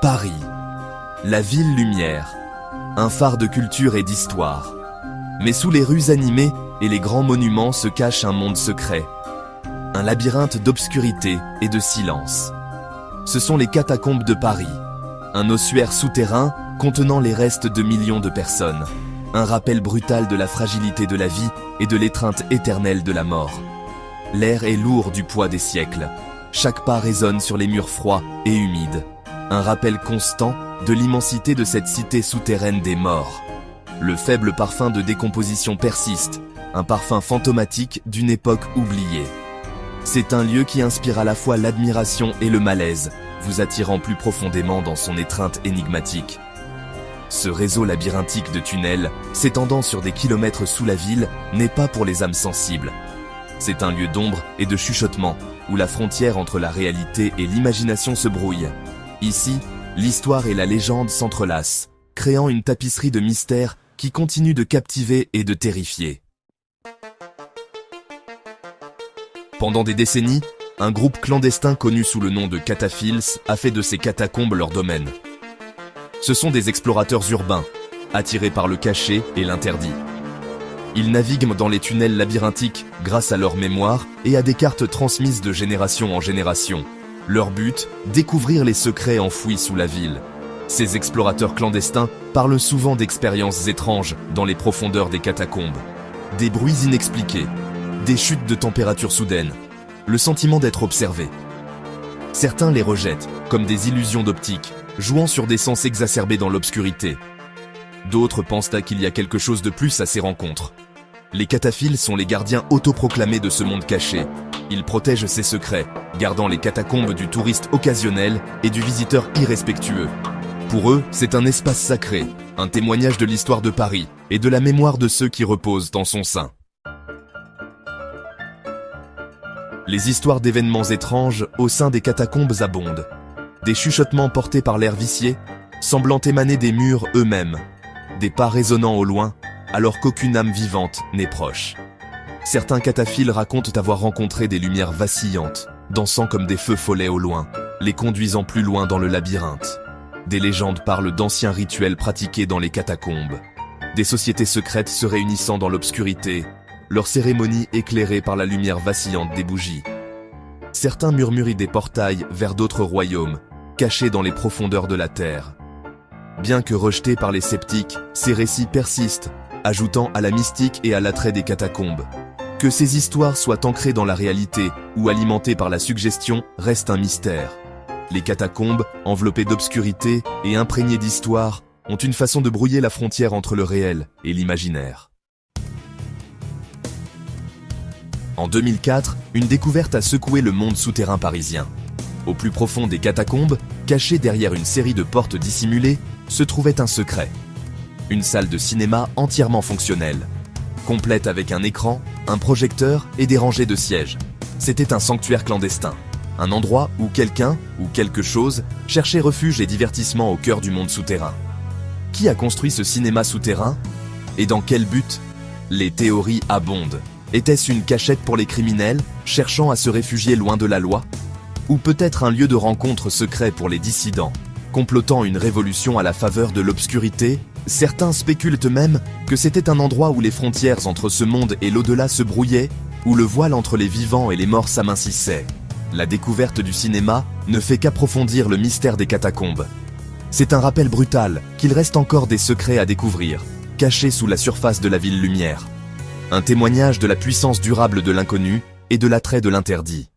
Paris, la ville lumière, un phare de culture et d'histoire. Mais sous les rues animées et les grands monuments se cache un monde secret, un labyrinthe d'obscurité et de silence. Ce sont les catacombes de Paris, un ossuaire souterrain contenant les restes de millions de personnes, un rappel brutal de la fragilité de la vie et de l'étreinte éternelle de la mort. L'air est lourd du poids des siècles, chaque pas résonne sur les murs froids et humides, un rappel constant de l'immensité de cette cité souterraine des morts. Le faible parfum de décomposition persiste, un parfum fantomatique d'une époque oubliée. C'est un lieu qui inspire à la fois l'admiration et le malaise, vous attirant plus profondément dans son étreinte énigmatique. Ce réseau labyrinthique de tunnels, s'étendant sur des kilomètres sous la ville, n'est pas pour les âmes sensibles. C'est un lieu d'ombre et de chuchotement, où la frontière entre la réalité et l'imagination se brouille. Ici, l'histoire et la légende s'entrelacent, créant une tapisserie de mystères qui continue de captiver et de terrifier. Pendant des décennies, un groupe clandestin connu sous le nom de Cataphiles a fait de ces catacombes leur domaine. Ce sont des explorateurs urbains, attirés par le cachet et l'interdit. Ils naviguent dans les tunnels labyrinthiques grâce à leur mémoire et à des cartes transmises de génération en génération. Leur but, découvrir les secrets enfouis sous la ville. Ces explorateurs clandestins parlent souvent d'expériences étranges dans les profondeurs des catacombes. Des bruits inexpliqués, des chutes de température soudaines, le sentiment d'être observé. Certains les rejettent comme des illusions d'optique, jouant sur des sens exacerbés dans l'obscurité. D'autres pensent qu'il y a quelque chose de plus à ces rencontres. Les cataphiles sont les gardiens autoproclamés de ce monde caché. Ils protègent ses secrets, gardant les catacombes du touriste occasionnel et du visiteur irrespectueux. Pour eux, c'est un espace sacré, un témoignage de l'histoire de Paris et de la mémoire de ceux qui reposent en son sein. Les histoires d'événements étranges au sein des catacombes abondent. Des chuchotements portés par l'air vicié, semblant émaner des murs eux-mêmes. Des pas résonnant au loin, alors qu'aucune âme vivante n'est proche. Certains cataphiles racontent avoir rencontré des lumières vacillantes, dansant comme des feux follets au loin, les conduisant plus loin dans le labyrinthe. Des légendes parlent d'anciens rituels pratiqués dans les catacombes. Des sociétés secrètes se réunissant dans l'obscurité, leurs cérémonies éclairées par la lumière vacillante des bougies. Certains murmurent des portails vers d'autres royaumes, cachés dans les profondeurs de la terre. Bien que rejetés par les sceptiques, ces récits persistent, ajoutant à la mystique et à l'attrait des catacombes. Que ces histoires soient ancrées dans la réalité ou alimentées par la suggestion reste un mystère. Les catacombes, enveloppées d'obscurité et imprégnées d'histoire, ont une façon de brouiller la frontière entre le réel et l'imaginaire. En 2004, une découverte a secoué le monde souterrain parisien. Au plus profond des catacombes, caché derrière une série de portes dissimulées, se trouvait un secret. Une salle de cinéma entièrement fonctionnelle, complète avec un écran, un projecteur et des rangées de sièges. C'était un sanctuaire clandestin, un endroit où quelqu'un ou quelque chose cherchait refuge et divertissement au cœur du monde souterrain. Qui a construit ce cinéma souterrain? Et dans quel but? Les théories abondent. Était-ce une cachette pour les criminels, cherchant à se réfugier loin de la loi? Ou peut-être un lieu de rencontre secret pour les dissidents, complotant une révolution à la faveur de l'obscurité? Certains spéculent même que c'était un endroit où les frontières entre ce monde et l'au-delà se brouillaient, où le voile entre les vivants et les morts s'amincissait. La découverte du cinéma ne fait qu'approfondir le mystère des catacombes. C'est un rappel brutal qu'il reste encore des secrets à découvrir, cachés sous la surface de la ville lumière. Un témoignage de la puissance durable de l'inconnu et de l'attrait de l'interdit.